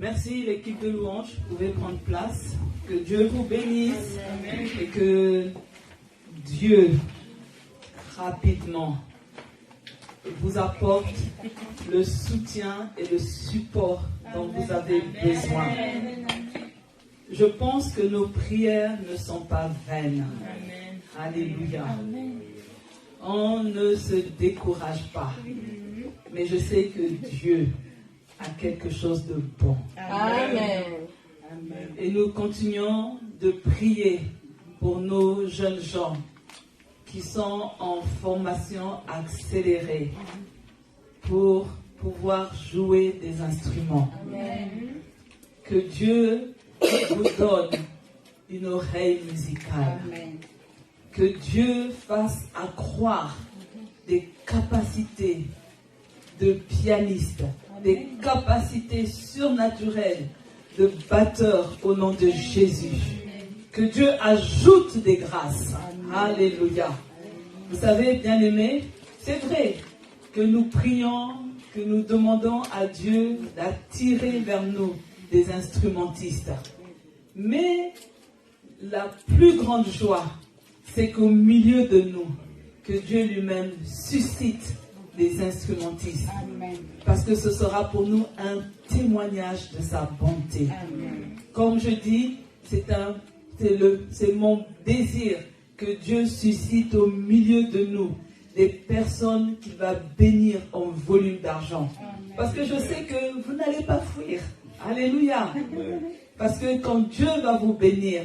Merci l'équipe de louange, vous pouvez prendre place. Que Dieu vous bénisse. Amen. Et que Dieu rapidement vous apporte le soutien et le support dont vous avez besoin. Je pense que nos prières ne sont pas vaines. Alléluia. On ne se décourage pas. Mais je sais que Dieu a quelque chose de bon. Amen. Et nous continuons de prier pour nos jeunes gens qui sont en formation accélérée pour pouvoir jouer des instruments. Amen. Que Dieu vous donne une oreille musicale. Amen. Que Dieu fasse accroître des capacités de pianiste, des capacités surnaturelles de batteur au nom de Jésus. Que Dieu ajoute des grâces. Alléluia. Vous savez, bien-aimés, c'est vrai que nous prions, que nous demandons à Dieu d'attirer vers nous des instrumentistes. Mais la plus grande joie, c'est qu'au milieu de nous, que Dieu lui-même suscite des instrumentistes. Amen. Parce que ce sera pour nous un témoignage de sa bonté. Amen. Comme je dis, c'est mon désir que Dieu suscite au milieu de nous des personnes qu'il va bénir en volume d'argent. Parce que je sais que vous n'allez pas fuir. Alléluia. Parce que quand Dieu va vous bénir,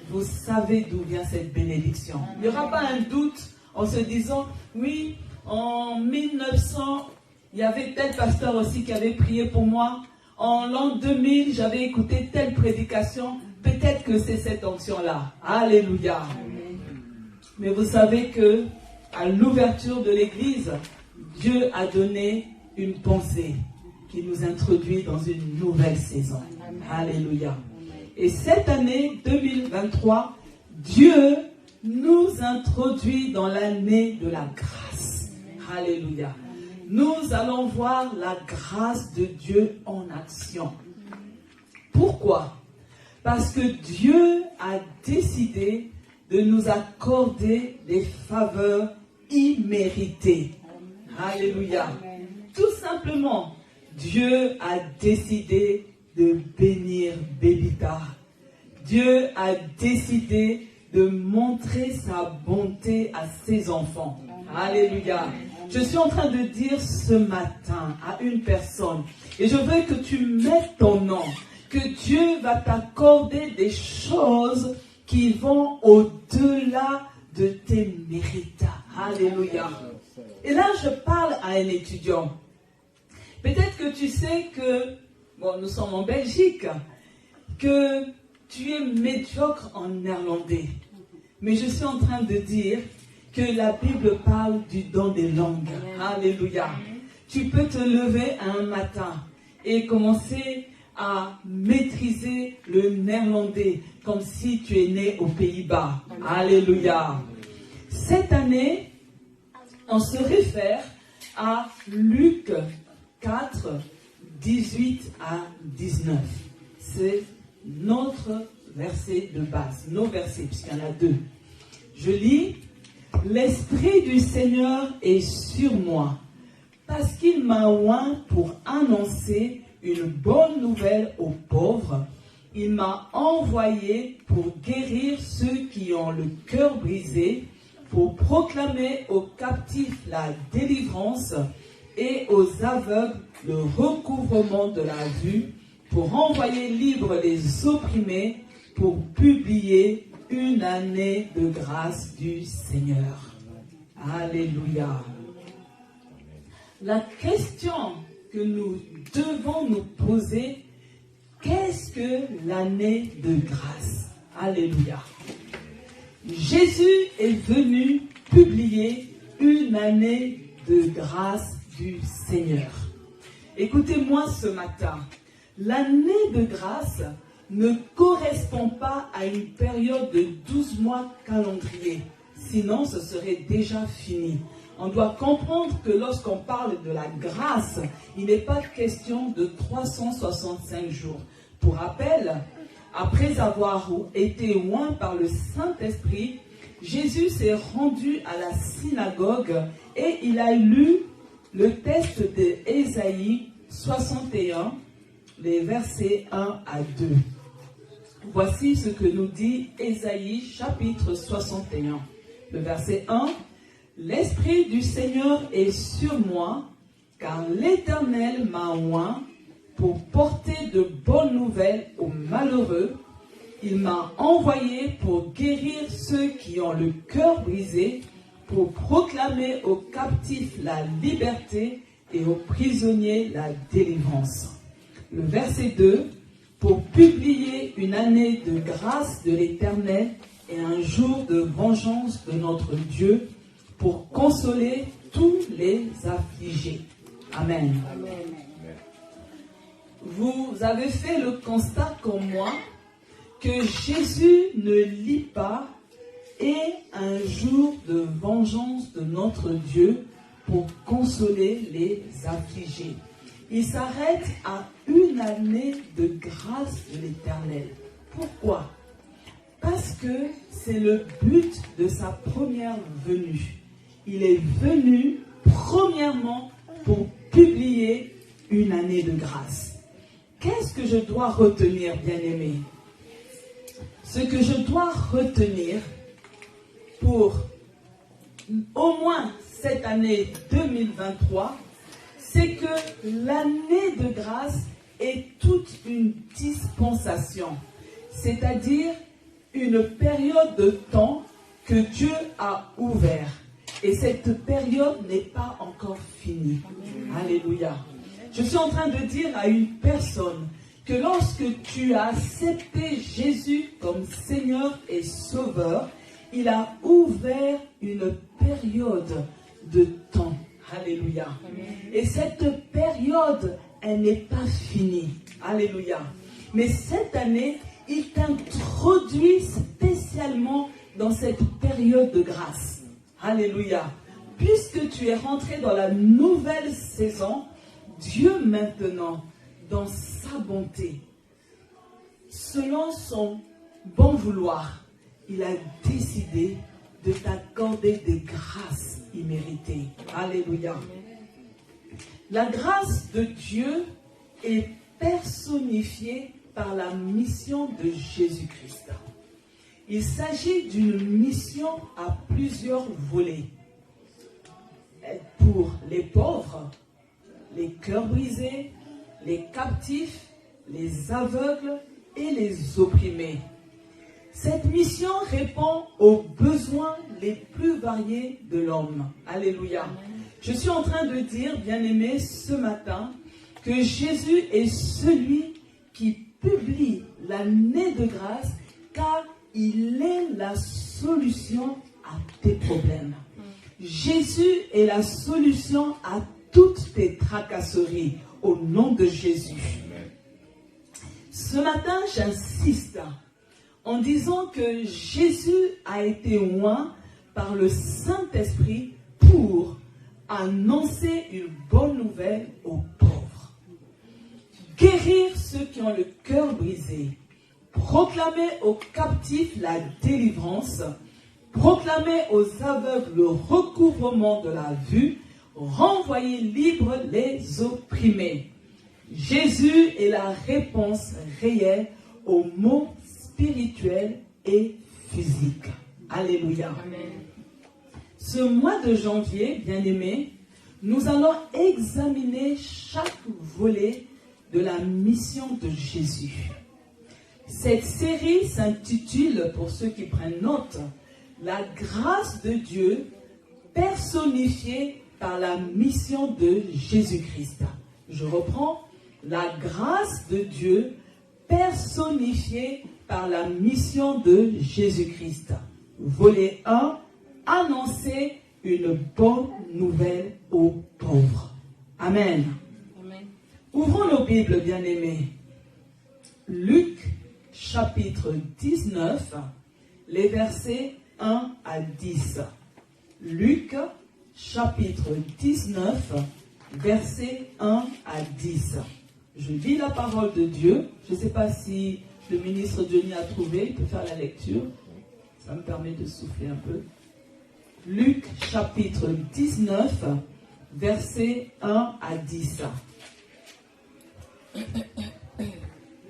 vous savez d'où vient cette bénédiction. Il n'y aura pas un doute en se disant, oui, en 1900, il y avait tel pasteur aussi qui avait prié pour moi. En l'an 2000, j'avais écouté telle prédication. Peut-être que c'est cette onction-là. Alléluia. Mais vous savez que à l'ouverture de l'église, Dieu a donné une pensée qui nous introduit dans une nouvelle saison. Alléluia. Et cette année 2023, Dieu nous introduit dans l'année de la grâce. Alléluia. Nous allons voir la grâce de Dieu en action. Pourquoi? Parce que Dieu a décidé de nous accorder des faveurs imméritées. Alléluia. Tout simplement, Dieu a décidé de bénir Bébita. Dieu a décidé de montrer sa bonté à ses enfants. Alléluia. Je suis en train de dire ce matin à une personne, et je veux que tu mettes ton nom, que Dieu va t'accorder des choses qui vont au-delà de tes mérites. Alléluia. Et là, je parle à un étudiant. Peut-être que tu sais que, bon, nous sommes en Belgique, que tu es médiocre en néerlandais. Mais je suis en train de dire que la Bible parle du don des langues. Alléluia. Tu peux te lever un matin et commencer à maîtriser le néerlandais comme si tu es né aux Pays-Bas. Alléluia. Cette année, on se réfère à Luc 4, 18 à 19. C'est notre verset de base, nos versets, puisqu'il y en a deux. Je lis, « L'Esprit du Seigneur est sur moi, parce qu'il m'a oint pour annoncer une bonne nouvelle aux pauvres. Il m'a envoyé pour guérir ceux qui ont le cœur brisé, pour proclamer aux captifs la délivrance et aux aveugles le recouvrement de la vue, pour envoyer libres les opprimés, pour publier une année de grâce du Seigneur. » Alléluia. La question que nous devons nous poser, qu'est-ce que l'année de grâce? Alléluia. Jésus est venu publier une année de grâce du Seigneur. Écoutez-moi ce matin, l'année de grâce ne correspond pas à une période de 12 mois calendrier. Sinon, ce serait déjà fini. On doit comprendre que lorsqu'on parle de la grâce, il n'est pas question de 365 jours. Pour rappel, après avoir été oint par le Saint-Esprit, Jésus s'est rendu à la synagogue et il a lu le texte d'Ésaïe 61, les versets 1 à 2. Voici ce que nous dit Ésaïe chapitre 61, le verset 1. « L'Esprit du Seigneur est sur moi, car l'Éternel m'a oint pour porter de bonnes nouvelles aux malheureux. Il m'a envoyé pour guérir ceux qui ont le cœur brisé, pour proclamer aux captifs la liberté et aux prisonniers la délivrance. » Le verset 2, « Pour publier une année de grâce de l'Éternel et un jour de vengeance de notre Dieu, pour consoler tous les affligés. » Amen. Amen. Vous avez fait le constat comme moi que Jésus ne lit pas « et un jour de vengeance de notre Dieu pour consoler les affligés ». Il s'arrête à une année de grâce de l'Éternel. Pourquoi? Parce que c'est le but de sa première venue. Il est venu premièrement pour publier une année de grâce. Qu'est-ce que je dois retenir, bien-aimé? Ce que je dois retenir pour au moins cette année 2023, c'est que l'année de grâce est toute une dispensation, c'est-à-dire une période de temps que Dieu a ouvert. Et cette période n'est pas encore finie. Alléluia. Je suis en train de dire à une personne que lorsque tu as accepté Jésus comme Seigneur et Sauveur, il a ouvert une période de temps. Alléluia. Et cette période, elle n'est pas finie. Alléluia. Mais cette année, il t'introduit spécialement dans cette période de grâce. Alléluia. Puisque tu es rentré dans la nouvelle saison, Dieu maintenant, dans sa bonté, selon son bon vouloir, il a décidé de t'accorder des grâces imméritées. Alléluia. La grâce de Dieu est personnifiée par la mission de Jésus-Christ. Il s'agit d'une mission à plusieurs volets. Pour les pauvres, les cœurs brisés, les captifs, les aveugles et les opprimés. Cette mission répond aux besoins les plus variés de l'homme. Alléluia. Je suis en train de dire, bien-aimés, ce matin, que Jésus est celui qui publie l'année de grâce, car il est la solution à tes problèmes. Jésus est la solution à toutes tes tracasseries, au nom de Jésus. Ce matin, j'insiste en disant que Jésus a été oint par le Saint-Esprit pour annoncer une bonne nouvelle aux pauvres, guérir ceux qui ont le cœur brisé, proclamer aux captifs la délivrance, proclamer aux aveugles le recouvrement de la vue, renvoyer libres les opprimés. Jésus est la réponse réelle aux maux spirituels et physiques. Alléluia. Amen. Ce mois de janvier, bien-aimés, nous allons examiner chaque volet de la mission de Jésus. Cette série s'intitule, pour ceux qui prennent note, « La grâce de Dieu personnifiée par la mission de Jésus-Christ ». Je reprends, « La grâce de Dieu personnifiée par la mission de Jésus-Christ ». Volet 1, annoncer une bonne nouvelle aux pauvres. Amen. Amen. Ouvrons nos Bibles, bien-aimés. Luc, chapitre 19, les versets 1 à 10. Luc, chapitre 19, versets 1 à 10. Je lis la parole de Dieu. Je ne sais pas si le ministre Johnny a trouvé, il peut faire la lecture. Ça me permet de souffler un peu. Luc chapitre 19, versets 1 à 10. Je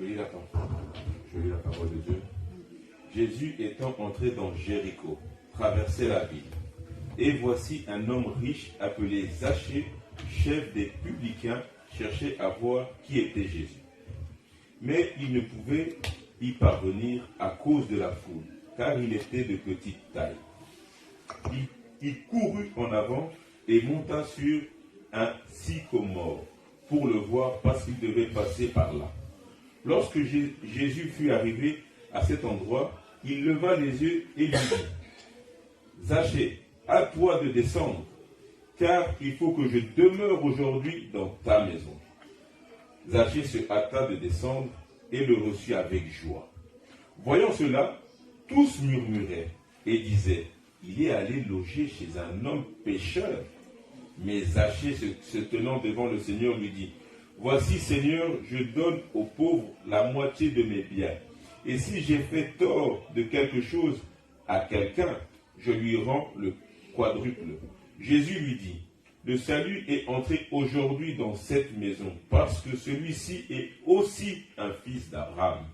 lis la parole de Dieu. Jésus étant entré dans Jéricho, traversait la ville. Et voici un homme riche appelé Zachée, chef des publicains, cherchait à voir qui était Jésus. Mais il ne pouvait y parvenir à cause de la foule, car il était de petite taille. Il courut en avant et monta sur un sycomore pour le voir parce qu'il devait passer par là. Lorsque Jésus fut arrivé à cet endroit, il leva les yeux et lui dit : Zachée, à toi de descendre, car il faut que je demeure aujourd'hui dans ta maison. Zachée se hâta de descendre et le reçut avec joie. Voyant cela, tous murmuraient et disaient : il est allé loger chez un homme pécheur. Mais Zachée, se tenant devant le Seigneur, lui dit : voici, Seigneur, je donne aux pauvres la moitié de mes biens. Et si j'ai fait tort de quelque chose à quelqu'un, je lui rends le quadruple. Jésus lui dit : le salut est entré aujourd'hui dans cette maison, parce que celui-ci est aussi un fils d'Abraham.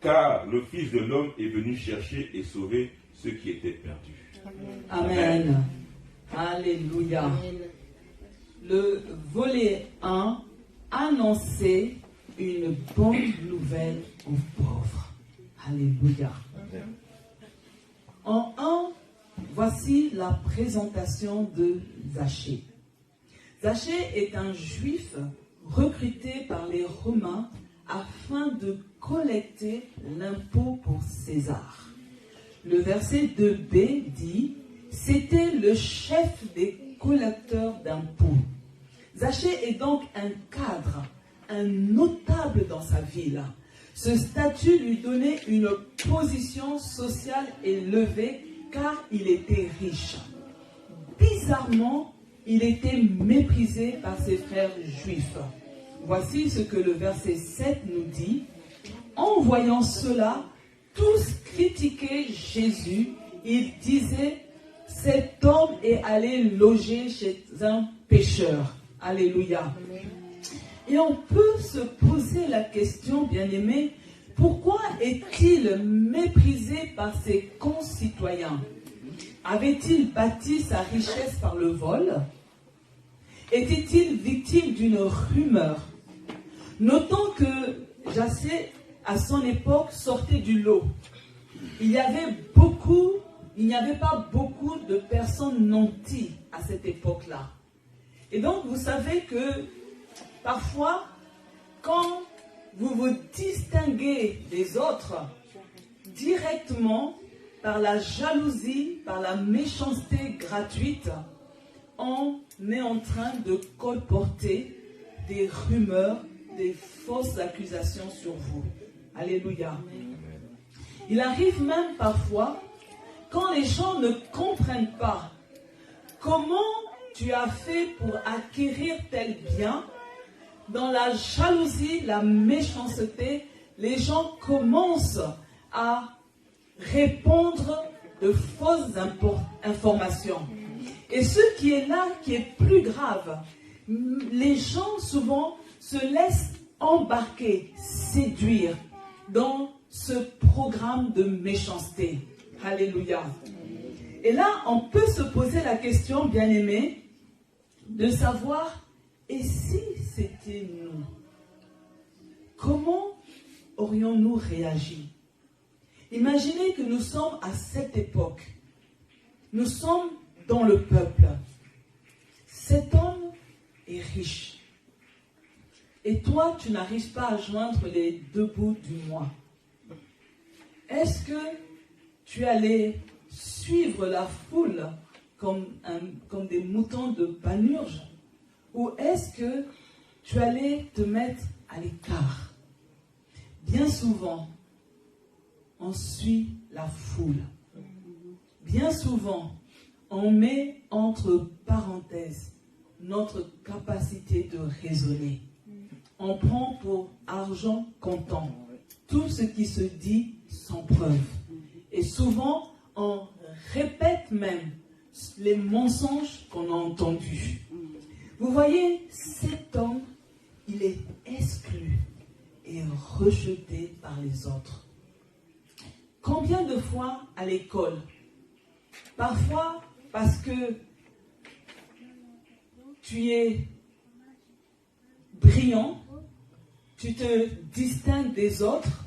Car le Fils de l'homme est venu chercher et sauver ceux qui étaient perdus. Amen. Alléluia. Le volet 1, annoncer une bonne nouvelle aux pauvres. Alléluia. En 1, voici la présentation de Zachée. Zachée est un juif recruté par les Romains afin de collecter l'impôt pour César. Le verset 2b dit : c'était le chef des collecteurs d'impôts. Zachée est donc un cadre, un notable dans sa ville. Ce statut lui donnait une position sociale élevée car il était riche. Bizarrement, il était méprisé par ses frères juifs. Voici ce que le verset 7 nous dit. En voyant cela, tous critiquaient Jésus. Ils disaient : cet homme est allé loger chez un pécheur. Alléluia. Et on peut se poser la question, bien-aimés, pourquoi est-il méprisé par ses concitoyens? Avait-il bâti sa richesse par le vol? Était-il victime d'une rumeur? Notons que Zachée, à son époque, sortait du lot. Il n'y avait pas beaucoup de personnes nanties à cette époque-là. Et donc, vous savez que parfois, quand vous vous distinguez des autres directement par la jalousie, par la méchanceté gratuite, on est en train de colporter des rumeurs, des fausses accusations sur vous. Alléluia. Il arrive même parfois, quand les gens ne comprennent pas comment tu as fait pour acquérir tel bien, dans la jalousie, la méchanceté, les gens commencent à répondre de fausses informations. Et ce qui est là, qui est plus grave, les gens souvent se laissent embarquer, séduire dans ce programme de méchanceté. Alléluia. Et là, on peut se poser la question, bien-aimés, de savoir, et si c'était nous? Comment aurions-nous réagi? Imaginez que nous sommes à cette époque. Nous sommes dans le peuple. Cet homme est riche. Et toi, tu n'arrives pas à joindre les deux bouts du mois. Est-ce que tu allais suivre la foule comme des moutons de panurge? Ou est-ce que tu allais te mettre à l'écart? Bien souvent, on suit la foule. Bien souvent, on met entre parenthèses notre capacité de raisonner. On prend pour argent comptant tout ce qui se dit sans preuve. Et souvent, on répète même les mensonges qu'on a entendus. Vous voyez, cet homme, il est exclu et rejeté par les autres. Combien de fois à l'école? Parfois, parce que tu es brillant, tu te distingues des autres,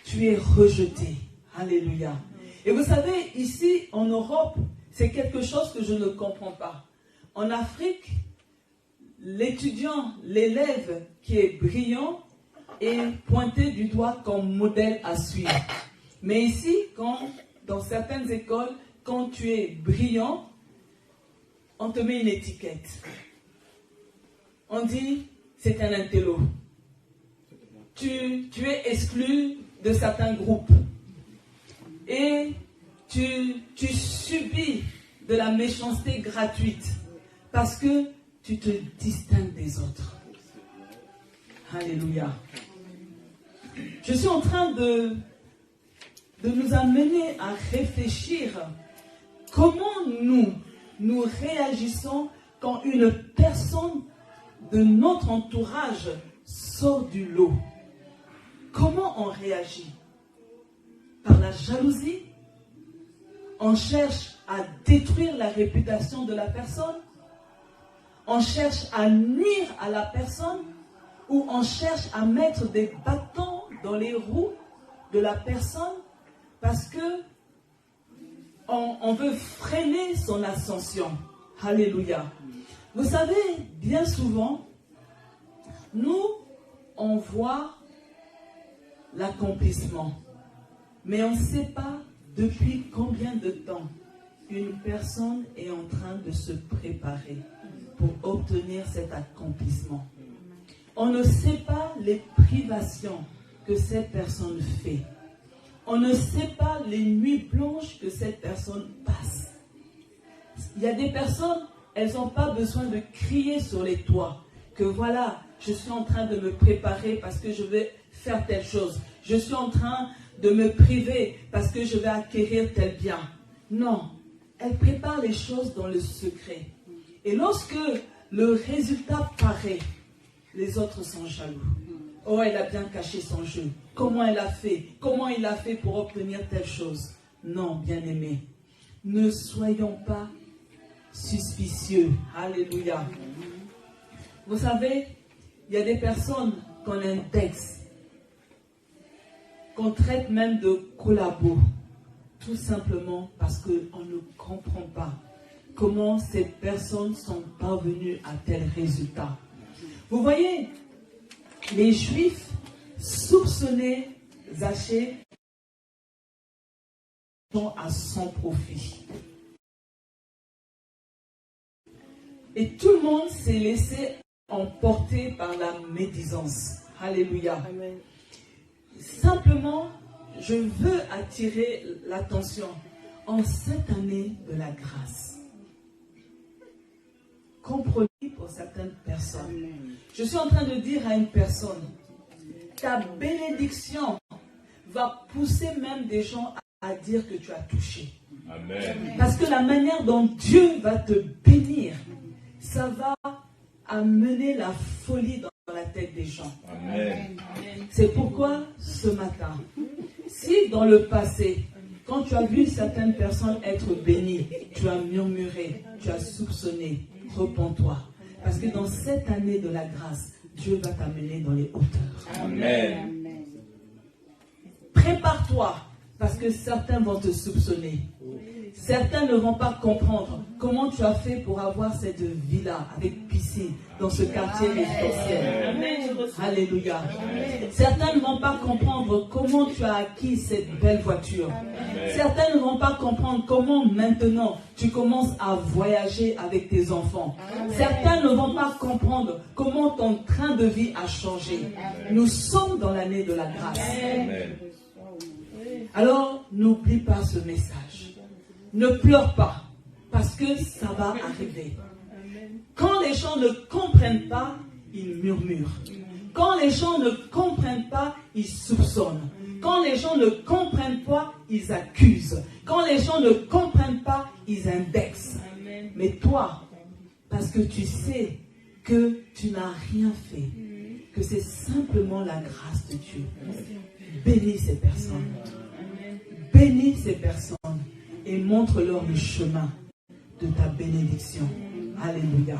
tu es rejeté. Alléluia. Et vous savez, ici en Europe, c'est quelque chose que je ne comprends pas. En Afrique, l'étudiant, l'élève qui est brillant est pointé du doigt comme modèle à suivre. Mais ici, dans certaines écoles, quand tu es brillant, on te met une étiquette. On dit, c'est un intello. Tu es exclu de certains groupes. Et tu subis de la méchanceté gratuite parce que tu te distingues des autres. Alléluia. Je suis en train de nous amener à réfléchir comment nous réagissons quand une personne de notre entourage sort du lot. Comment on réagit? Par la jalousie? On cherche à détruire la réputation de la personne? On cherche à nuire à la personne? Ou on cherche à mettre des bâtons dans les roues de la personne parce que on veut freiner son ascension? Alléluia. Vous savez, bien souvent, nous, on voit l'accomplissement. Mais on ne sait pas depuis combien de temps une personne est en train de se préparer pour obtenir cet accomplissement. On ne sait pas les privations que cette personne fait. On ne sait pas les nuits blanches que cette personne passe. Il y a des personnes, elles n'ont pas besoin de crier sur les toits que voilà, je suis en train de me préparer parce que je vais faire telle chose. Je suis en train de me priver parce que je vais acquérir tel bien. Non, elle prépare les choses dans le secret. Et lorsque le résultat paraît, les autres sont jaloux. Oh, elle a bien caché son jeu. Comment elle a fait? Comment il a fait pour obtenir telle chose? Non, bien-aimés, ne soyons pas suspicieux. Alléluia. Vous savez, il y a des personnes qu'on indexe, qu'on traite même de collabos, tout simplement parce qu'on ne comprend pas comment ces personnes sont parvenues à tel résultat. Vous voyez, les Juifs soupçonnaient Zachée à son profit. Et tout le monde s'est laissé emporter par la médisance. Alléluia. Amen. Simplement, je veux attirer l'attention en cette année de la grâce. Comprenez pour certaines personnes. Je suis en train de dire à une personne, ta bénédiction va pousser même des gens à dire que tu as touché. Amen. Parce que la manière dont Dieu va te bénir, ça va amener la folie dans la tête des gens. Amen. C'est pourquoi ce matin, si dans le passé, quand tu as vu certaines personnes être bénies, tu as murmuré, tu as soupçonné, repens-toi. Parce que dans cette année de la grâce, Dieu va t'amener dans les hauteurs. Amen. Prépare-toi, parce que certains vont te soupçonner. Certains ne vont pas comprendre comment tu as fait pour avoir cette villa avec piscine dans ce quartier résidentiel. Alléluia. Amen. Certains ne vont pas comprendre comment tu as acquis cette belle voiture. Amen. Certains ne vont pas comprendre comment maintenant tu commences à voyager avec tes enfants. Amen. Certains ne vont pas comprendre comment ton train de vie a changé. Amen. Nous sommes dans l'année de la grâce. Amen. Alors, n'oublie pas ce message. Ne pleure pas. parce que ça va arriver. Quand les gens ne comprennent pas, ils murmurent. Quand les gens ne comprennent pas, ils soupçonnent. Quand les gens ne comprennent pas, ils accusent. Quand les gens ne comprennent pas, ils indexent. Mais toi, parce que tu sais que tu n'as rien fait, que c'est simplement la grâce de Dieu, bénis ces personnes. Bénis ces personnes et montre-leur le chemin de ta bénédiction. Alléluia.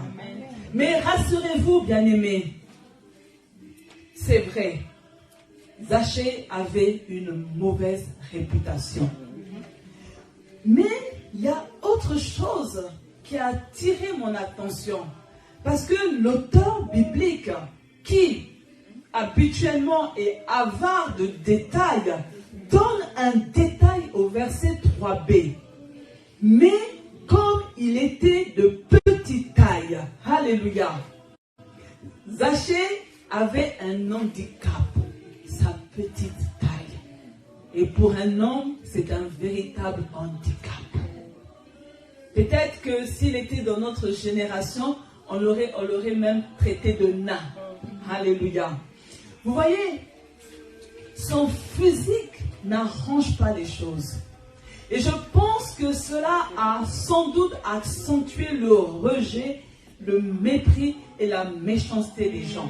Mais rassurez-vous, bien-aimés, c'est vrai, Zachée avait une mauvaise réputation. Mais il y a autre chose qui a attiré mon attention. Parce que l'auteur biblique, qui habituellement est avare de détails, donne un détail au verset 3b. Mais comme il était de petite taille, alléluia, Zachée avait un handicap, sa petite taille. Et pour un homme, c'est un véritable handicap. Peut-être que s'il était dans notre génération, on l'aurait même traité de nain. Alléluia. Vous voyez, son physique n'arrange pas les choses. Et je pense que cela a sans doute accentué le rejet, le mépris et la méchanceté des gens.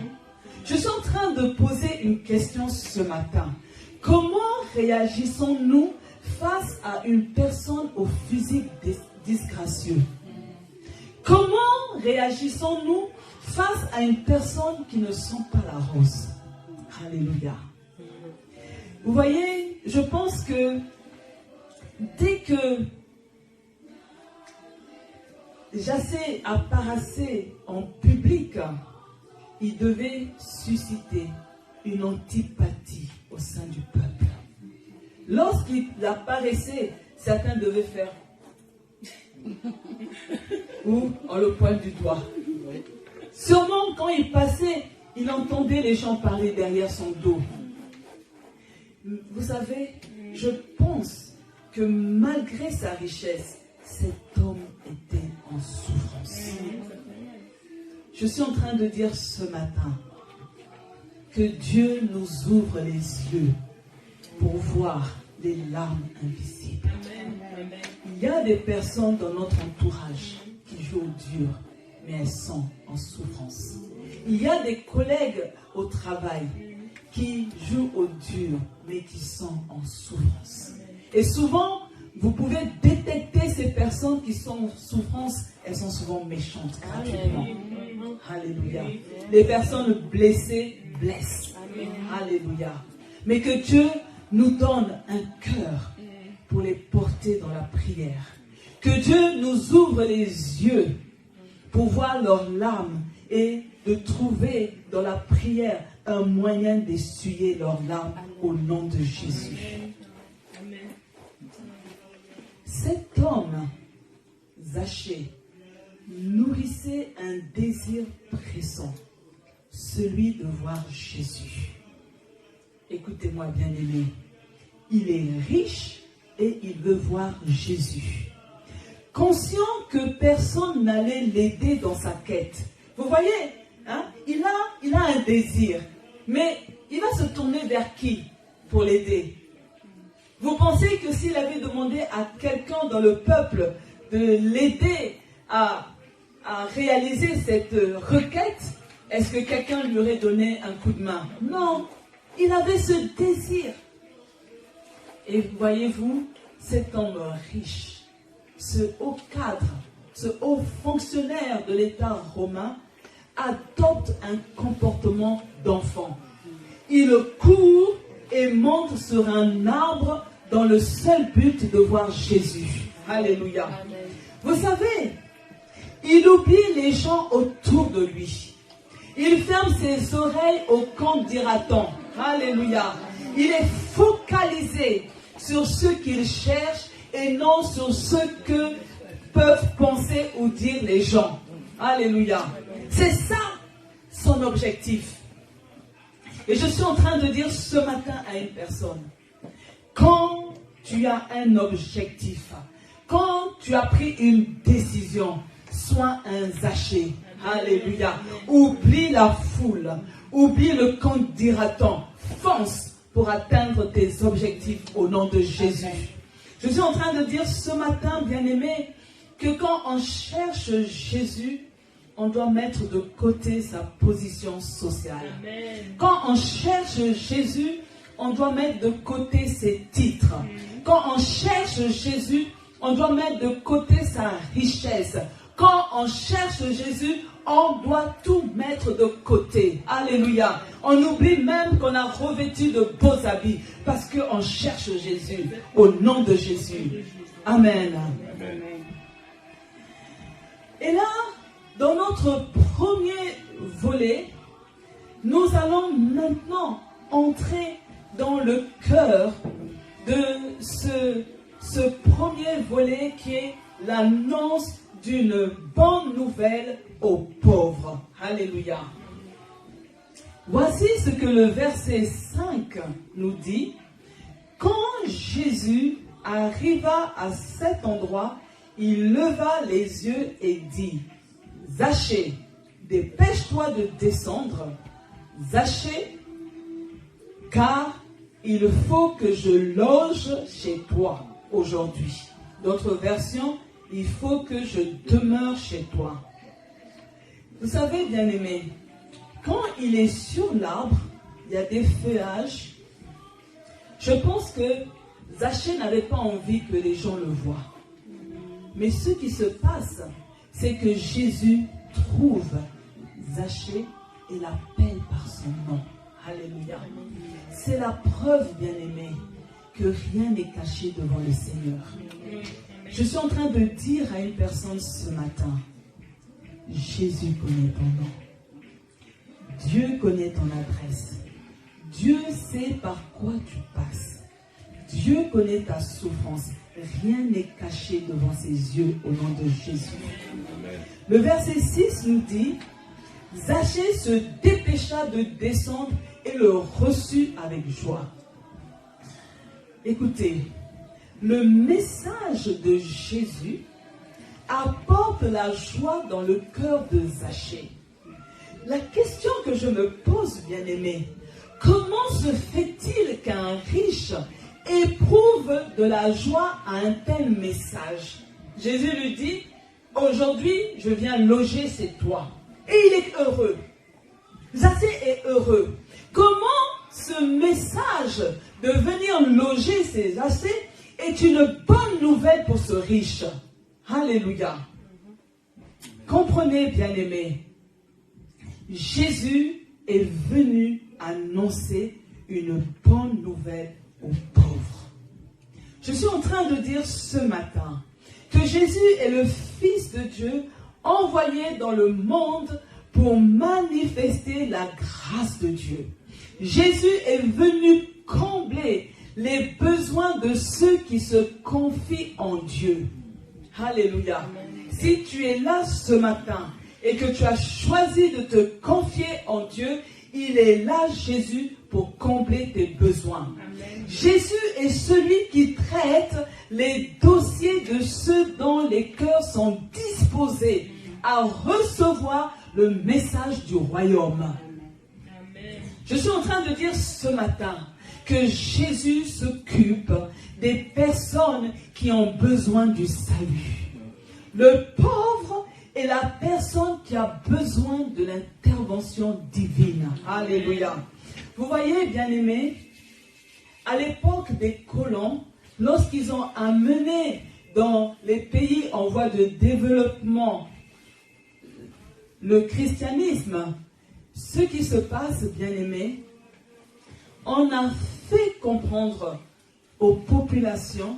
Je suis en train de poser une question ce matin. Comment réagissons-nous face à une personne au physique disgracieux? Comment réagissons-nous face à une personne qui ne sent pas la rose? Alléluia. Vous voyez, je pense que dès que Zachée apparaissait en public, il devait susciter une antipathie au sein du peuple. Lorsqu'il apparaissait, certains devaient faire ou on le pointe du doigt. Sûrement quand il passait, il entendait les gens parler derrière son dos. Vous savez, je pense que malgré sa richesse, cet homme était en souffrance. Je suis en train de dire ce matin que Dieu nous ouvre les yeux pour voir les larmes invisibles. Il y a des personnes dans notre entourage qui jouent au dur, mais elles sont en souffrance. Il y a des collègues au travail qui jouent au dur, mais qui sont en souffrance. Et souvent, vous pouvez détecter ces personnes qui sont en souffrance, elles sont souvent méchantes gratuitement. Alléluia. Les personnes blessées blessent. Alléluia. Mais que Dieu nous donne un cœur pour les porter dans la prière. Que Dieu nous ouvre les yeux pour voir leurs larmes et de trouver dans la prière un moyen d'essuyer leurs larmes au nom de Jésus. Cet homme, Zachée, nourrissait un désir pressant, celui de voir Jésus. Écoutez-moi bien aimé, il est riche et il veut voir Jésus. Conscient que personne n'allait l'aider dans sa quête. Vous voyez, hein, il a un désir, mais il va se tourner vers qui pour l'aider? Vous pensez que s'il avait demandé à quelqu'un dans le peuple de l'aider à réaliser cette requête, est-ce que quelqu'un lui aurait donné un coup de main? Non, il avait ce désir. Et voyez-vous, cet homme riche, ce haut cadre, ce haut fonctionnaire de l'État romain, adopte un comportement d'enfant. Il court et monte sur un arbre dans le seul but de voir Jésus. Alléluia. Amen. Vous savez, il oublie les gens autour de lui. Il ferme ses oreilles au qu'en dira-t-on. Alléluia. Il est focalisé sur ce qu'il cherche et non sur ce que peuvent penser ou dire les gens. Alléluia. C'est ça son objectif. Et je suis en train de dire ce matin à une personne, quand tu as un objectif, quand tu as pris une décision. Sois un Zachée. Alléluia. Oublie la foule. Oublie le compte dira-t-on. Fonce pour atteindre tes objectifs au nom de Jésus. Je suis en train de dire ce matin, bien-aimé, que quand on cherche Jésus, on doit mettre de côté sa position sociale. Amen. Quand on cherche Jésus, on doit mettre de côté ses titres. Quand on cherche Jésus, on doit mettre de côté sa richesse. Quand on cherche Jésus, on doit tout mettre de côté. Alléluia. On oublie même qu'on a revêtu de beaux habits parce qu'on cherche Jésus au nom de Jésus. Amen. Amen. Et là, dans notre premier volet, nous allons maintenant entrer dans le cœur de ce premier volet qui est l'annonce d'une bonne nouvelle aux pauvres. Alléluia. Voici ce que le verset 5 nous dit. Quand Jésus arriva à cet endroit, il leva les yeux et dit, Zachée, dépêche-toi de descendre, Zachée, car il faut que je loge chez toi aujourd'hui. D'autres versions, il faut que je demeure chez toi. Vous savez, bien-aimés, quand il est sur l'arbre, il y a des feuillages. Je pense que Zachée n'avait pas envie que les gens le voient. Mais ce qui se passe, c'est que Jésus trouve Zachée et l'appelle par son nom. Alléluia. C'est la preuve, bien-aimé, que rien n'est caché devant le Seigneur. Je suis en train de dire à une personne ce matin, Jésus connaît ton nom. Dieu connaît ton adresse. Dieu sait par quoi tu passes. Dieu connaît ta souffrance. Rien n'est caché devant ses yeux au nom de Jésus. Amen. Le verset 6 nous dit, Zachée se dépêcha de descendre et le reçut avec joie. Écoutez, le message de Jésus apporte la joie dans le cœur de Zachée. La question que je me pose, bien-aimé, comment se fait-il qu'un riche éprouve de la joie à un tel message? Jésus lui dit, aujourd'hui, je viens loger chez toi. Et il est heureux. Zachée est heureux. Comment ce message de venir loger chez Zachée est une bonne nouvelle pour ce riche? Alléluia. Comprenez, bien-aimés, Jésus est venu annoncer une bonne nouvelle aux pauvres. Je suis en train de dire ce matin que Jésus est le Fils de Dieu envoyé dans le monde pour manifester la grâce de Dieu. Jésus est venu combler les besoins de ceux qui se confient en Dieu. Alléluia. Si tu es là ce matin et que tu as choisi de te confier en Dieu, il est là, Jésus, pour combler tes besoins. Amen. Jésus est celui qui traite les dossiers de ceux dont les cœurs sont disposés à recevoir le message du royaume. Amen. Je suis en train de dire ce matin que Jésus s'occupe des personnes qui ont besoin du salut. Le pauvre est la personne qui a besoin de l'intervention divine. Alléluia. Vous voyez, bien-aimés, à l'époque des colons, lorsqu'ils ont amené dans les pays en voie de développement le christianisme, ce qui se passe, bien-aimés, on a fait comprendre aux populations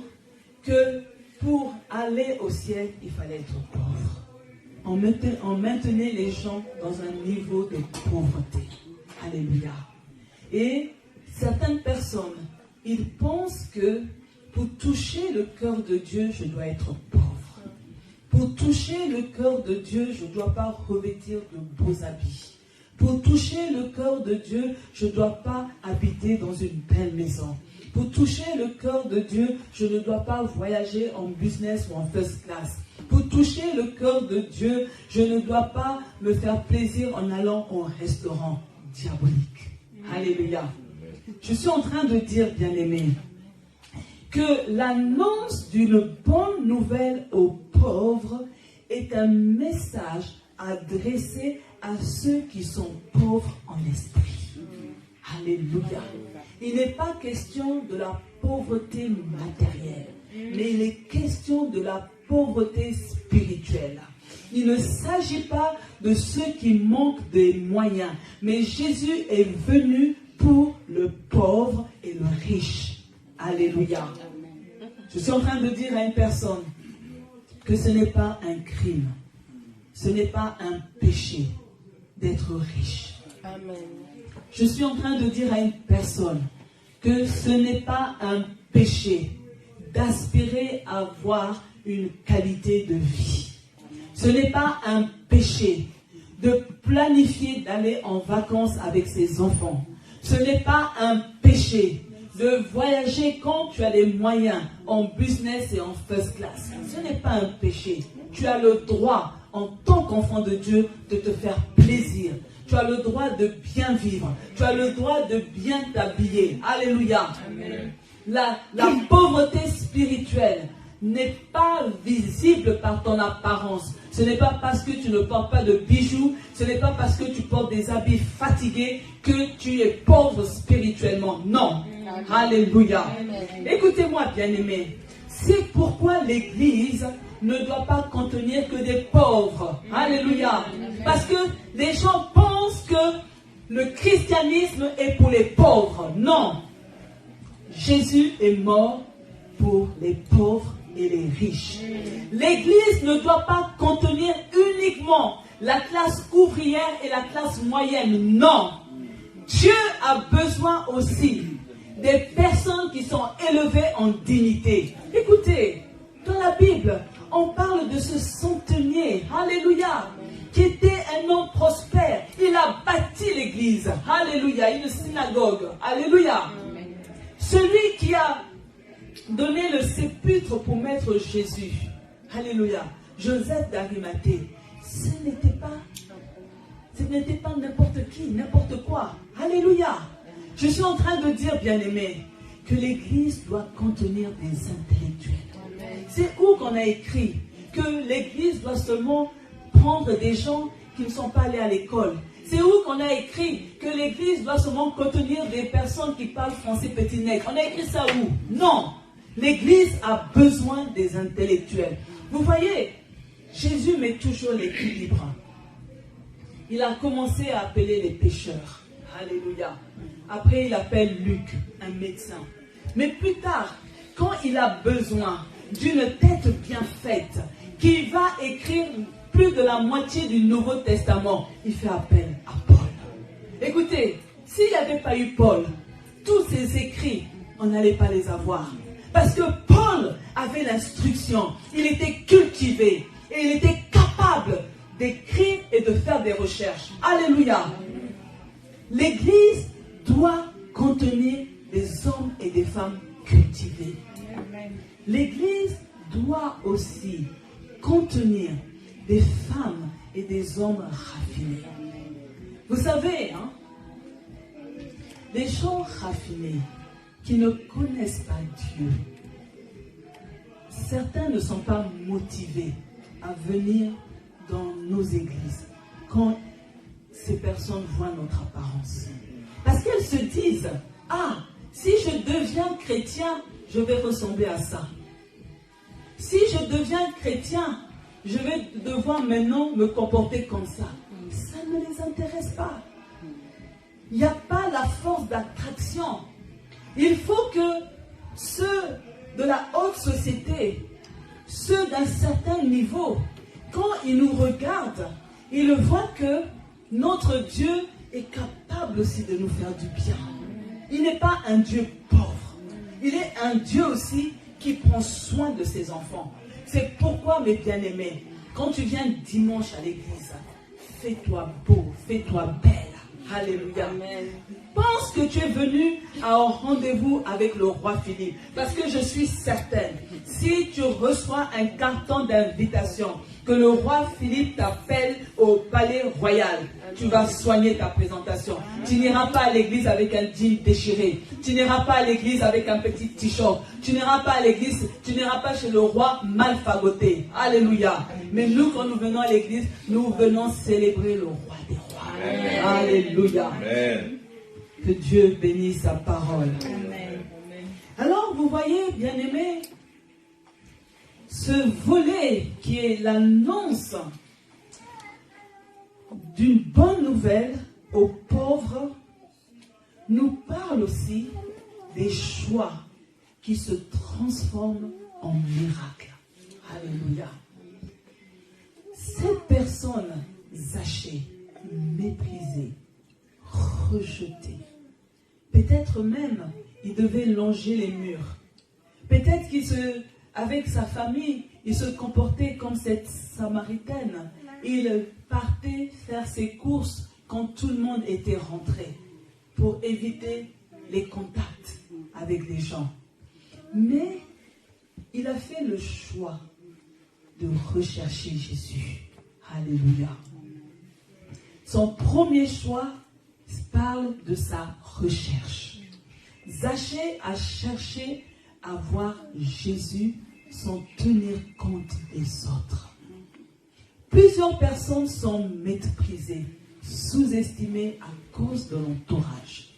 que pour aller au ciel, il fallait être pauvre. On maintenait les gens dans un niveau de pauvreté. Alléluia. Et certaines personnes, ils pensent que pour toucher le cœur de Dieu, je dois être pauvre. Pour toucher le cœur de Dieu, je ne dois pas revêtir de beaux habits. Pour toucher le cœur de Dieu, je ne dois pas habiter dans une belle maison. Pour toucher le cœur de Dieu, je ne dois pas voyager en business ou en first class. Pour toucher le cœur de Dieu, je ne dois pas me faire plaisir en allant au restaurant diabolique. Alléluia. Je suis en train de dire, bien-aimés, que l'annonce d'une bonne nouvelle aux pauvres est un message adressé à ceux qui sont pauvres en esprit. Alléluia. Il n'est pas question de la pauvreté matérielle, mais il est question de la pauvreté spirituelle. Il ne s'agit pas de ceux qui manquent des moyens, mais Jésus est venu pour le pauvre et le riche. Alléluia. Je suis en train de dire à une personne que ce n'est pas un crime, ce n'est pas un péché d'être riche. Amen. Je suis en train de dire à une personne que ce n'est pas un péché d'aspirer à avoir une qualité de vie. Ce n'est pas un péché de planifier d'aller en vacances avec ses enfants. Ce n'est pas un péché de voyager quand tu as les moyens en business et en first class. Ce n'est pas un péché. Tu as le droit, en tant qu'enfant de Dieu, de te faire plaisir. Tu as le droit de bien vivre. Tu as le droit de bien t'habiller. Alléluia. Amen. La pauvreté spirituelle n'est pas visible par ton apparence. Ce n'est pas parce que tu ne portes pas de bijoux, ce n'est pas parce que tu portes des habits fatigués que tu es pauvre spirituellement. Non. Amen. Alléluia. Amen. Écoutez-moi, bien-aimés. C'est pourquoi l'Église ne doit pas contenir que des pauvres. Alléluia. Parce que les gens pensent que le christianisme est pour les pauvres. Non. Jésus est mort pour les pauvres et les riches. L'Église ne doit pas contenir uniquement la classe ouvrière et la classe moyenne. Non. Dieu a besoin aussi des personnes qui sont élevées en dignité. Écoutez, dans la Bible, on parle de ce centenier, alléluia, qui était un homme prospère. Il a bâti l'église, alléluia, une synagogue, alléluia. Celui qui a donné le sépulcre pour mettre Jésus, alléluia, Joseph d'Arimathée, ce n'était pas n'importe qui, n'importe quoi, alléluia. Je suis en train de dire, bien-aimés, que l'église doit contenir des intellectuels. C'est où qu'on a écrit que l'église doit seulement prendre des gens qui ne sont pas allés à l'école. C'est où qu'on a écrit que l'église doit seulement contenir des personnes qui parlent français petit nègre. On a écrit ça où? Non. L'église a besoin des intellectuels. Vous voyez, Jésus met toujours l'équilibre. Il a commencé à appeler les pécheurs. Alléluia. Après, il appelle Luc, un médecin. Mais plus tard, quand il a besoin d'une tête bien faite, qui va écrire plus de la moitié du Nouveau Testament, il fait appel à Paul. Écoutez, s'il n'y avait pas eu Paul, tous ces écrits, on n'allait pas les avoir. Parce que Paul avait l'instruction, il était cultivé et il était capable d'écrire et de faire des recherches. Alléluia. L'Église doit contenir des hommes et des femmes cultivés. L'Église doit aussi contenir des femmes et des hommes raffinés. Vous savez, hein, les gens raffinés qui ne connaissent pas Dieu, certains ne sont pas motivés à venir dans nos églises quand ces personnes voient notre apparence. Parce qu'elles se disent, ah, si je deviens chrétien, je vais ressembler à ça. Si je deviens chrétien, je vais devoir maintenant me comporter comme ça. Ça ne les intéresse pas. Il n'y a pas la force d'attraction. Il faut que ceux de la haute société, ceux d'un certain niveau, quand ils nous regardent, ils voient que notre Dieu est capable aussi de nous faire du bien. Il n'est pas un Dieu pauvre. Il est un Dieu aussi qui prend soin de ses enfants. C'est pourquoi, mes bien-aimés, quand tu viens dimanche à l'église, fais-toi beau, fais-toi belle. Alléluia. Amen. Pense que tu es venu à un rendez-vous avec le roi Philippe. Parce que je suis certaine, si tu reçois un carton d'invitation, que le roi Philippe t'appelle au palais royal, tu vas soigner ta présentation. Tu n'iras pas à l'église avec un jean déchiré. Tu n'iras pas à l'église avec un petit t-shirt. Tu n'iras pas à l'église, tu n'iras pas chez le roi mal fagoté. Alléluia. Mais nous, quand nous venons à l'église, nous venons célébrer le roi des rois. Amen. Alléluia. Amen. Que Dieu bénisse sa parole. Amen. Alors, vous voyez, bien-aimés, ce volet qui est l'annonce d'une bonne nouvelle aux pauvres nous parle aussi des choix qui se transforment en miracles. Alléluia. Cette personne Zachée, méprisée, rejetée, peut-être même il devait longer les murs. Peut-être avec sa famille, il se comportait comme cette Samaritaine. Il partait faire ses courses quand tout le monde était rentré pour éviter les contacts avec les gens. Mais il a fait le choix de rechercher Jésus. Alléluia. Son premier choix parle de sa recherche. Zachée a cherché à voir Jésus sans tenir compte des autres. Plusieurs personnes sont méprisées, sous-estimées à cause de l'entourage.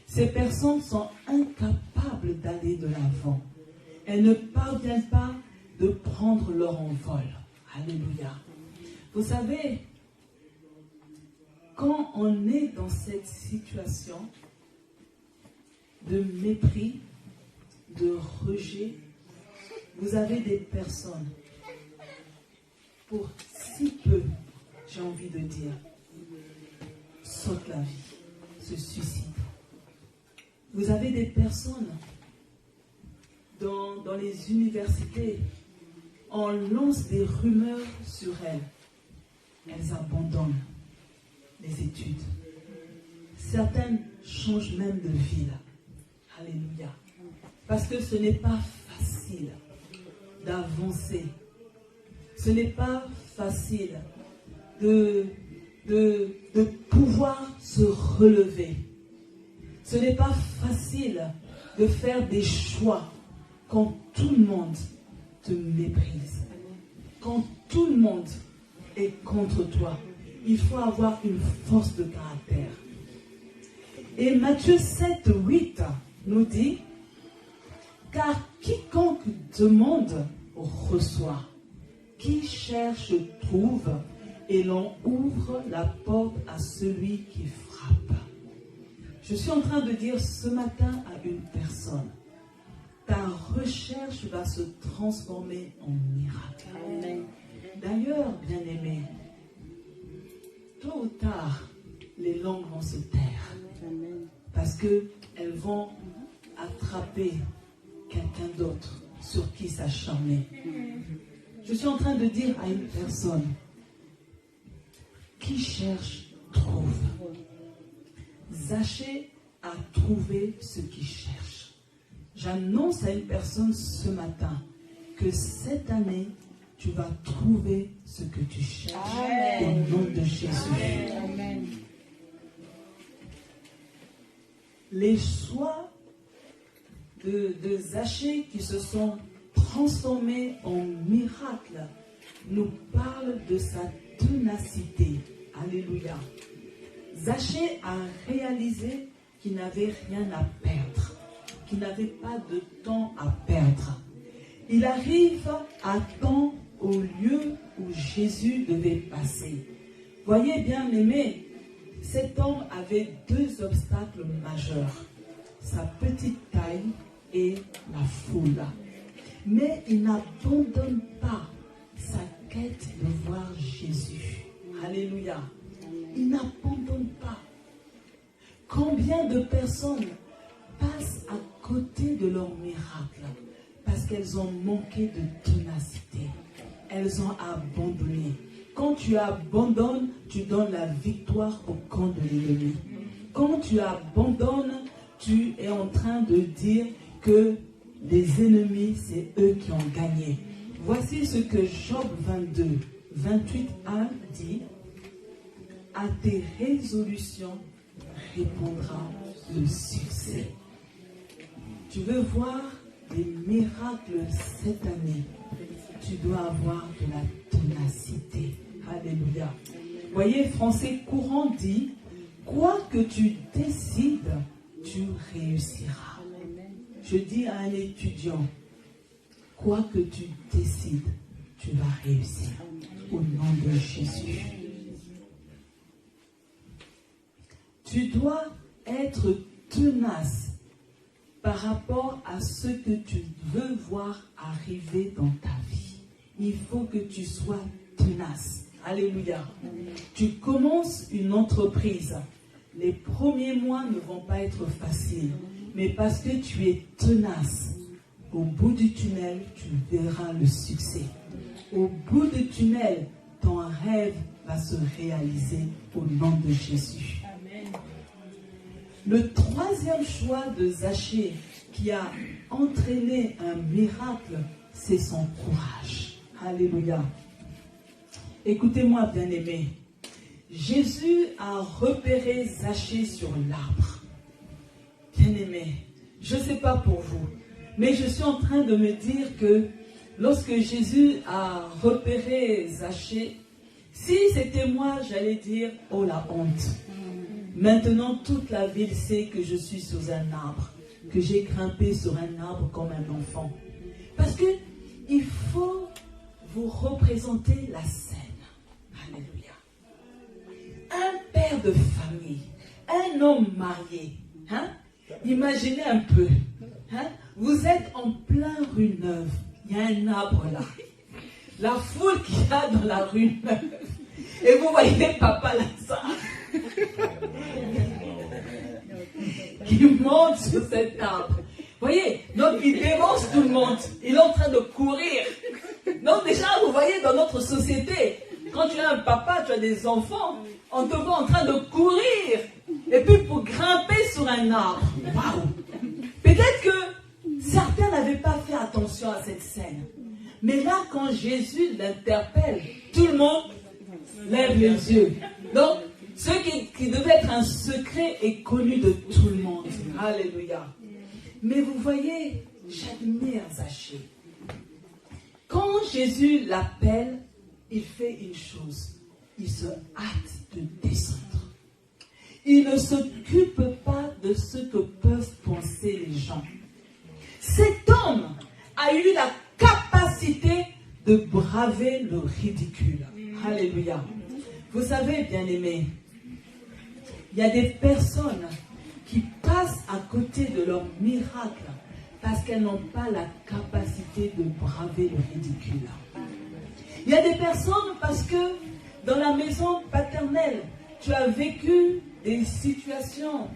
Ces personnes sont incapables d'aller de l'avant. Elles ne parviennent pas de prendre leur envol. Alléluia. Vous savez, quand on est dans cette situation de mépris, de rejet, vous avez des personnes, pour si peu, j'ai envie de dire, sautent la vie, se suicident. Vous avez des personnes dans les universités, on lance des rumeurs sur elles. Elles abandonnent les études. Certaines changent même de ville. Alléluia. Parce que ce n'est pas facile d'avancer. Ce n'est pas facile de pouvoir se relever. Ce n'est pas facile de faire des choix quand tout le monde te méprise. Quand tout le monde est contre toi. Il faut avoir une force de caractère. Et Matthieu 7, 8 nous dit, car quiconque demande reçoit, qui cherche trouve, et l'on ouvre la porte à celui qui frappe. Je suis en train de dire ce matin à une personne, ta recherche va se transformer en miracle. Amen. D'ailleurs, bien-aimés, tôt ou tard, les langues vont se taire. Amen. Parce qu'elles vont attraper quelqu'un d'autre sur qui s'acharner. Je suis en train de dire à une personne, qui cherche, trouve. Zachée a trouvé ce qu'il cherche. J'annonce à une personne ce matin que cette année, tu vas trouver ce que tu cherches. Amen. Au nom de Jésus. Amen. Les choix de Zachée qui se sont transformés en miracles nous parlent de sa ténacité. Alléluia. Zachée a réalisé qu'il n'avait rien à perdre, qu'il n'avait pas de temps à perdre. Il arrive à temps au lieu où Jésus devait passer. Voyez bien, aimés, cet homme avait deux obstacles majeurs, sa petite taille et la foule. Mais il n'abandonne pas sa quête de voir Jésus. Alléluia. Il n'abandonne pas. Combien de personnes passent à côté de leur miracle parce qu'elles ont manqué de ténacité. Elles ont abandonné. Quand tu abandonnes, tu donnes la victoire au camp de l'ennemi. Quand tu abandonnes, tu es en train de dire que les ennemis, c'est eux qui ont gagné. Voici ce que Job 22, 28a dit. À tes résolutions répondra le succès. Tu veux voir des miracles cette année, tu dois avoir de la ténacité. Alléluia. Voyez, français courant dit, quoi que tu décides, tu réussiras. Je dis à un étudiant, quoi que tu décides, tu vas réussir. Au nom de Jésus. Tu dois être tenace par rapport à ce que tu veux voir arriver dans ta vie. Il faut que tu sois tenace. Alléluia. Tu commences une entreprise. Les premiers mois ne vont pas être faciles. Mais parce que tu es tenace, au bout du tunnel, tu verras le succès. Au bout du tunnel, ton rêve va se réaliser au nom de Jésus. Amen. Le troisième choix de Zachée qui a entraîné un miracle, c'est son courage. Alléluia. Écoutez-moi, bien-aimés. Jésus a repéré Zachée sur l'arbre. Bien-aimés, je ne sais pas pour vous, mais je suis en train de me dire que lorsque Jésus a repéré Zachée, si c'était moi, j'allais dire, oh la honte. Maintenant, toute la ville sait que je suis sous un arbre, que j'ai grimpé sur un arbre comme un enfant. Parce que il faut vous représenter la scène. Alléluia. Un père de famille, un homme marié. Hein? Imaginez un peu. Hein? Vous êtes en plein rue Neuve. Il y a un arbre là. La foule qu'il y a dans la rue Neuve. Et vous voyez Papa Lazare qui monte sur cet arbre. Voyez, donc il dévance tout le monde. Il est en train de courir. Donc déjà, vous voyez, dans notre société, quand tu as un papa, tu as des enfants, on te voit en train de courir. Et puis pour grimper sur un arbre. Waouh! Peut-être que certains n'avaient pas fait attention à cette scène. Mais là, quand Jésus l'interpelle, tout le monde lève les yeux. Donc, ce qui devait être un secret est connu de tout le monde. Alléluia. Mais vous voyez, j'admire Zachée. Quand Jésus l'appelle, il fait une chose. Il se hâte de descendre. Il ne s'occupe pas de ce que peuvent penser les gens. Cet homme a eu la capacité de braver le ridicule. Alléluia. Vous savez, bien-aimés, il y a des personnes qui passent à côté de leur miracle parce qu'elles n'ont pas la capacité de braver le ridicule. Il y a des personnes parce que dans la maison paternelle, tu as vécu des situations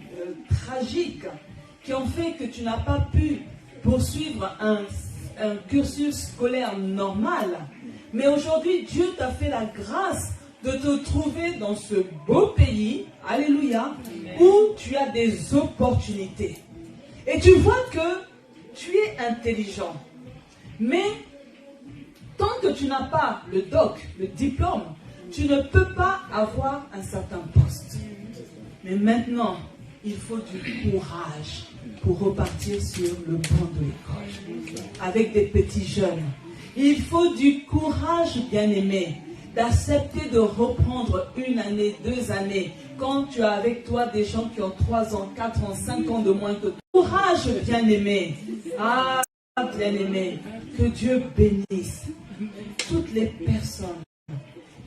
tragiques qui ont fait que tu n'as pas pu poursuivre un cursus scolaire normal. Mais aujourd'hui, Dieu t'a fait la grâce de te trouver dans ce beau pays, alléluia, où tu as des opportunités. Et tu vois que tu es intelligent. Mais tant que tu n'as pas le doc, le diplôme, tu ne peux pas avoir un certain poste. Mais maintenant, il faut du courage pour repartir sur le banc de l'école avec des petits jeunes. Il faut du courage, bien-aimé, d'accepter de reprendre 1 année, 2 années, quand tu as avec toi des gens qui ont 3 ans, 4 ans, 5 ans de moins que toi. Courage, bien-aimé. Ah, bien-aimé, que Dieu bénisse toutes les personnes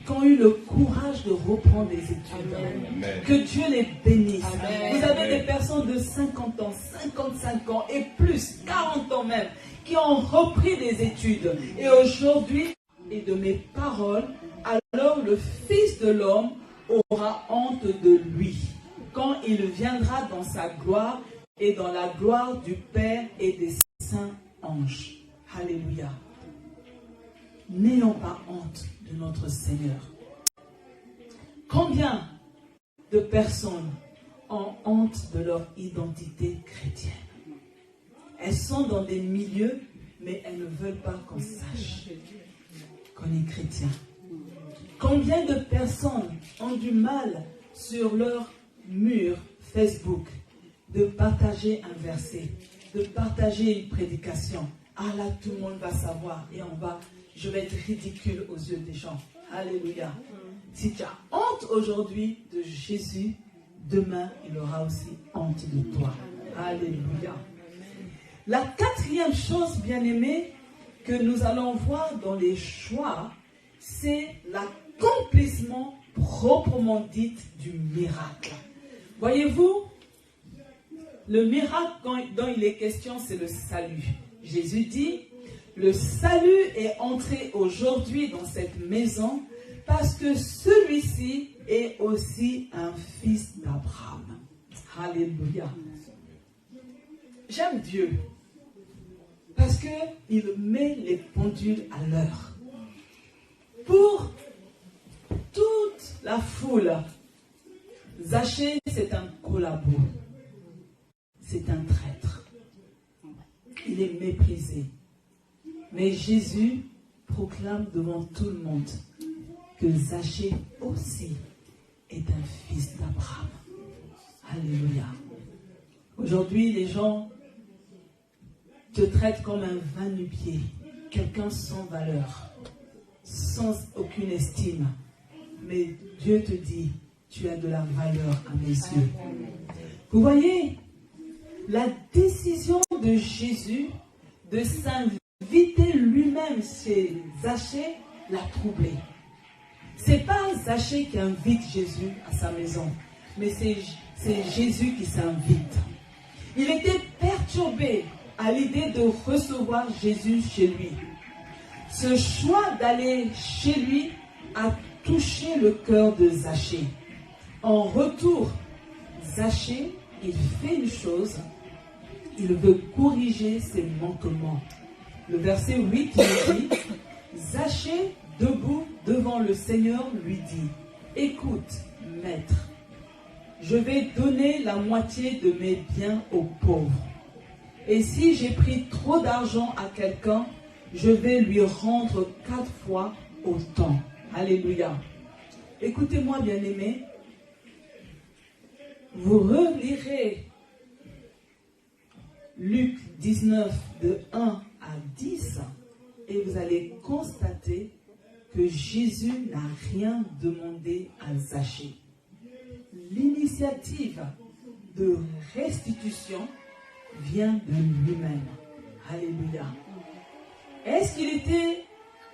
qui ont eu le courage de reprendre les études. Amen. Que Dieu les bénisse. Amen. Vous avez des personnes de 50 ans, 55 ans et plus, 40 ans même, qui ont repris des études. Et aujourd'hui, et de mes paroles, alors le Fils de l'homme aura honte de lui, quand il viendra dans sa gloire et dans la gloire du Père et des saints anges. Alléluia. N'ayons pas honte de notre Seigneur. Combien de personnes ont honte de leur identité chrétienne? Elles sont dans des milieux, mais elles ne veulent pas qu'on sache qu'on est chrétien. Combien de personnes ont du mal sur leur mur Facebook de partager un verset, de partager une prédication? Ah là, tout le monde va savoir et je vais être ridicule aux yeux des gens. Alléluia. Si tu as honte aujourd'hui de Jésus, demain, il aura aussi honte de toi. Alléluia. La quatrième chose, bien-aimée, que nous allons voir dans les choix, c'est l'accomplissement proprement dit du miracle. Voyez-vous, le miracle dont il est question, c'est le salut. Jésus dit, le salut est entré aujourd'hui dans cette maison parce que celui-ci est aussi un fils d'Abraham. Alléluia. J'aime Dieu parce qu'il met les pendules à l'heure. Pour toute la foule, Zachée, c'est un collabo. C'est un traître. Il est méprisé. Mais Jésus proclame devant tout le monde que Zachée aussi est un fils d'Abraham. Alléluia. Aujourd'hui, les gens te traitent comme un va-nu-pied, quelqu'un sans valeur, sans aucune estime. Mais Dieu te dit, tu as de la valeur à mes yeux. Vous voyez, la décision de Jésus de s'inviter lui-même chez Zachée l'a troublé. C'est pas Zachée qui invite Jésus à sa maison, mais c'est Jésus qui s'invite. Il était perturbé à l'idée de recevoir Jésus chez lui. Ce choix d'aller chez lui a touché le cœur de Zachée. En retour, Zachée, il fait une chose, il veut corriger ses manquements. Le verset 8, il dit, Zachée, debout devant le Seigneur, lui dit, écoute, maître, je vais donner la moitié de mes biens aux pauvres. Et si j'ai pris trop d'argent à quelqu'un, je vais lui rendre 4 fois autant. Alléluia. Écoutez-moi, bien-aimés. Vous relirez Luc 19, de 1 à 10, et vous allez constater que Jésus n'a rien demandé à Zachée. L'initiative de restitution vient de lui-même. Alléluia. Est-ce qu'il était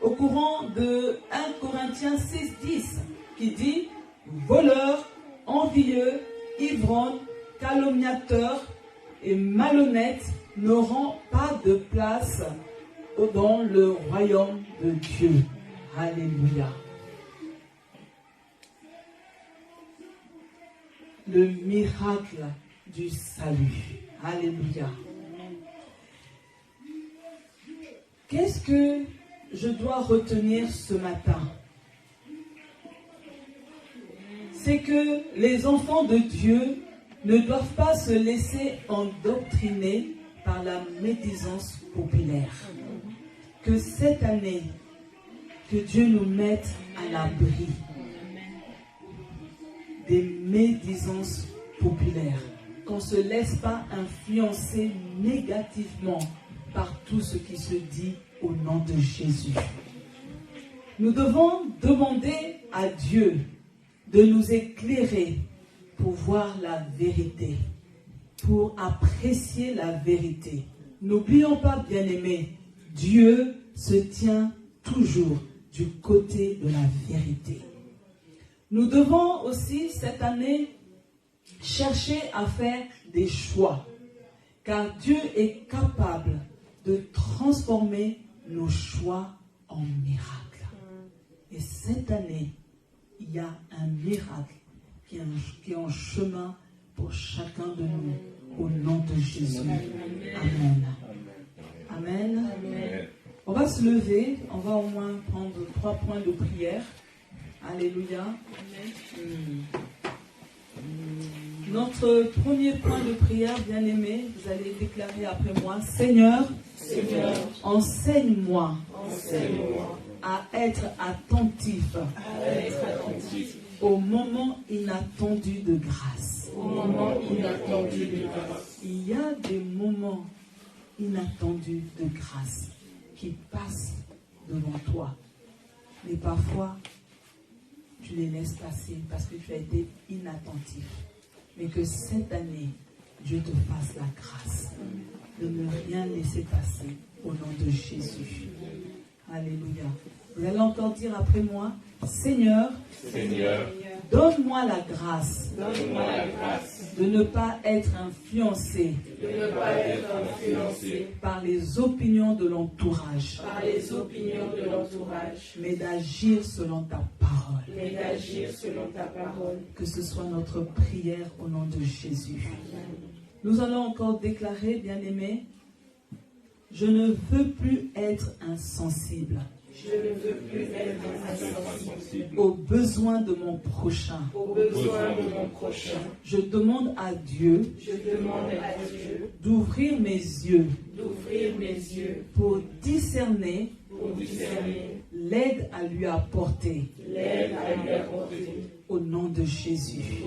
au courant de 1 Corinthiens 16, 10 qui dit « Voleurs, envieux, ivrognes, calomniateurs et malhonnêtes n'auront pas de place dans le royaume de Dieu. » Alléluia. Le miracle du salut. Alléluia. Qu'est-ce que je dois retenir ce matin? C'est que les enfants de Dieu ne doivent pas se laisser endoctriner par la médisance populaire. Que cette année, que Dieu nous mette à l'abri des médisances populaires. Qu'on ne se laisse pas influencer négativement par tout ce qui se dit au nom de Jésus. Nous devons demander à Dieu de nous éclairer pour voir la vérité, pour apprécier la vérité. N'oublions pas, bien-aimés, Dieu se tient toujours du côté de la vérité. Nous devons aussi, cette année, chercher à faire des choix, car Dieu est capable de transformer nos choix en miracles. Et cette année, il y a un miracle qui est en chemin pour chacun de nous, au nom de Jésus. Amen. Amen. Amen. On va se lever, on va au moins prendre 3 points de prière. Alléluia. Notre premier point de prière, bien-aimé, vous allez déclarer après moi, Seigneur, enseigne-moi à être attentif au moment inattendu de grâce. Il y a des moments inattendus de grâce qui passent devant toi. Mais parfois, tu les laisses passer parce que tu as été inattentif. Mais que cette année, Dieu te fasse la grâce de ne rien laisser passer au nom de Jésus. Alléluia. Vous allez encore dire après moi, Seigneur, donne-moi la grâce de ne pas être influencé par les opinions de l'entourage, mais d'agir selon ta parole. Que ce soit notre prière au nom de Jésus. Nous allons encore déclarer, bien-aimés, je ne veux plus être insensible. Aux besoins de mon prochain. Je demande à Dieu d'ouvrir mes yeux pour discerner l'aide à lui apporter. Au nom de Jésus.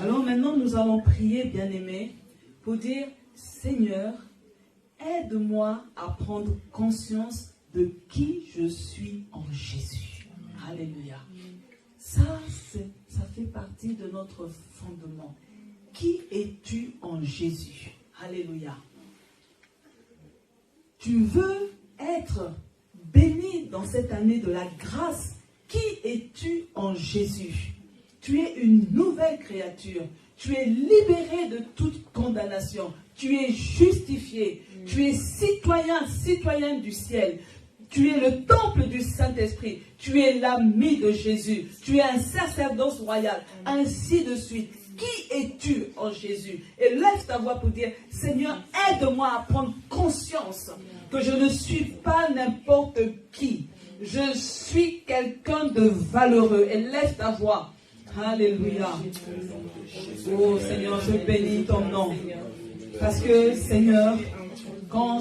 Alors maintenant, nous allons prier, bien-aimés, pour dire, Seigneur, aide-moi à prendre conscience de qui je suis en Jésus. Alléluia. Ça fait partie de notre fondement. Qui es-tu en Jésus? Alléluia. Tu veux être béni dans cette année de la grâce. Qui es-tu en Jésus? Tu es une nouvelle créature. Tu es libéré de toute condamnation. Tu es justifié. Tu es citoyen du ciel. Tu es le temple du Saint-Esprit. Tu es l'ami de Jésus. Tu es un sacerdoce royal. Ainsi de suite. Qui es-tu en Jésus? Et lève ta voix pour dire, Seigneur, aide-moi à prendre conscience que je ne suis pas n'importe qui. Je suis quelqu'un de valeureux. Et lève ta voix. Alléluia. Oh Seigneur, je bénis ton nom. Parce que Seigneur, quand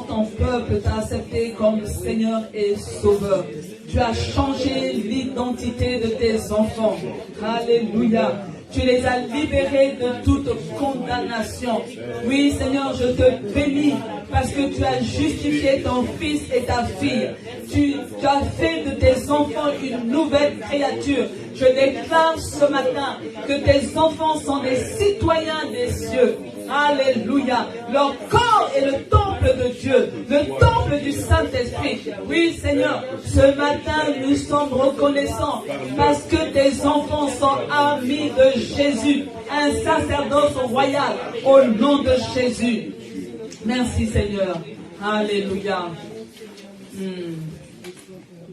ton peuple t'a accepté comme Seigneur et Sauveur, tu as changé l'identité de tes enfants. Alléluia. Tu les as libérés de toute condamnation. Oui, Seigneur, je te bénis parce que tu as justifié ton fils et ta fille. Tu as fait de tes enfants une nouvelle créature. Je déclare ce matin que tes enfants sont des citoyens des cieux. Alléluia. Leur corps est le temple de Dieu, le temple du Saint-Esprit. Oui, Seigneur, ce matin, nous sommes reconnaissants parce que tes enfants sont amis de Jésus, un sacerdoce royal au nom de Jésus. Merci, Seigneur. Alléluia.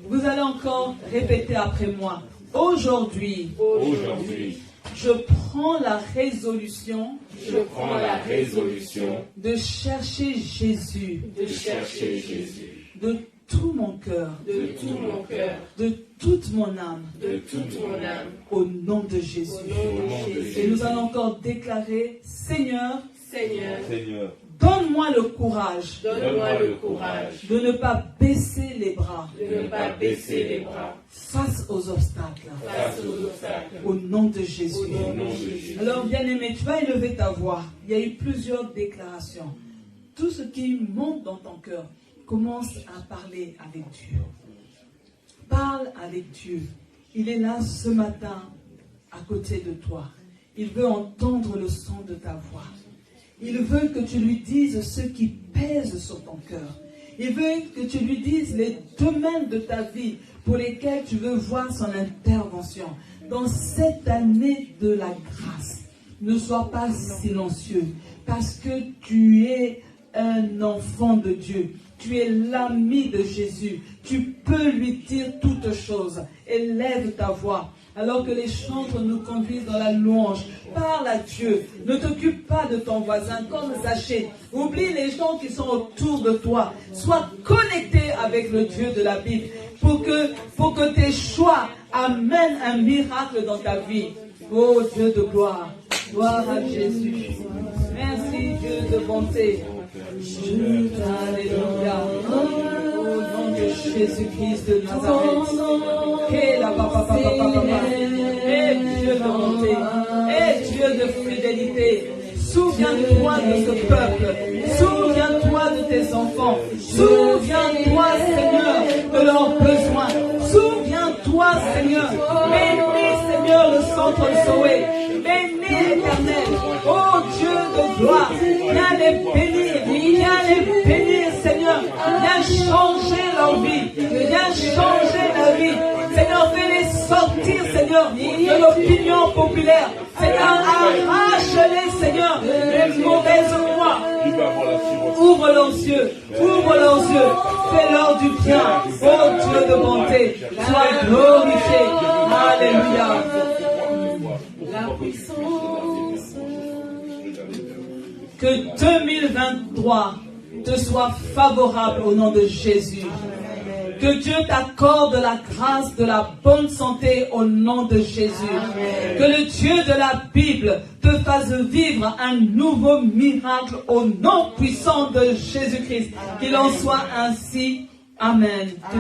Vous allez encore répéter après moi. Aujourd'hui, je prends la résolution de chercher Jésus, de tout mon cœur, de toute mon âme, au nom de Jésus. Et nous allons encore déclarer, Seigneur, donne-moi le courage de ne pas baisser les bras face aux obstacles. Au nom de Jésus. Alors, bien-aimé, tu vas élever ta voix. Il y a eu plusieurs déclarations. Tout ce qui monte dans ton cœur, commence à parler avec Dieu. Parle avec Dieu. Il est là ce matin à côté de toi. Il veut entendre le son de ta voix. Il veut que tu lui dises ce qui pèse sur ton cœur. Il veut que tu lui dises les domaines de ta vie pour lesquels tu veux voir son intervention. Dans cette année de la grâce, ne sois pas silencieux parce que tu es un enfant de Dieu. Tu es l'ami de Jésus. Tu peux lui dire toutes choses. Élève ta voix. Alors que les chantres nous conduisent dans la louange, parle à Dieu. Ne t'occupe pas de ton voisin comme Zachée. Oublie les gens qui sont autour de toi. Sois connecté avec le Dieu de la Bible pour que tes choix amènent un miracle dans ta vie. Oh Dieu de gloire, gloire à Jésus. Merci Dieu de bonté. Alléluia. Au nom de Jésus-Christ de Nazareth. Et Dieu de bonté. Et Dieu de fidélité. Souviens-toi de ce peuple. Souviens-toi de tes enfants. Souviens-toi, Seigneur, de leurs besoins. Souviens-toi, Seigneur. Bénis, Seigneur, le centre Zoé. Bénis, Éternel. Oh Dieu de gloire. Viens les bénir. Viens les bénir, Seigneur. Viens changer leur vie. Viens changer la vie. Seigneur, fais-les sortir, Seigneur, de l'opinion populaire. Seigneur, arrache-les, Seigneur, les mauvaises voies. Ouvre leurs yeux, fais-leur du bien. Oh Dieu de bonté, sois glorifié. Alléluia. La puissance. Que 2023 te soit favorable au nom de Jésus. Que Dieu t'accorde la grâce de la bonne santé au nom de Jésus. Amen. Que le Dieu de la Bible te fasse vivre un nouveau miracle au nom puissant de Jésus-Christ. Qu'il en soit ainsi. Amen.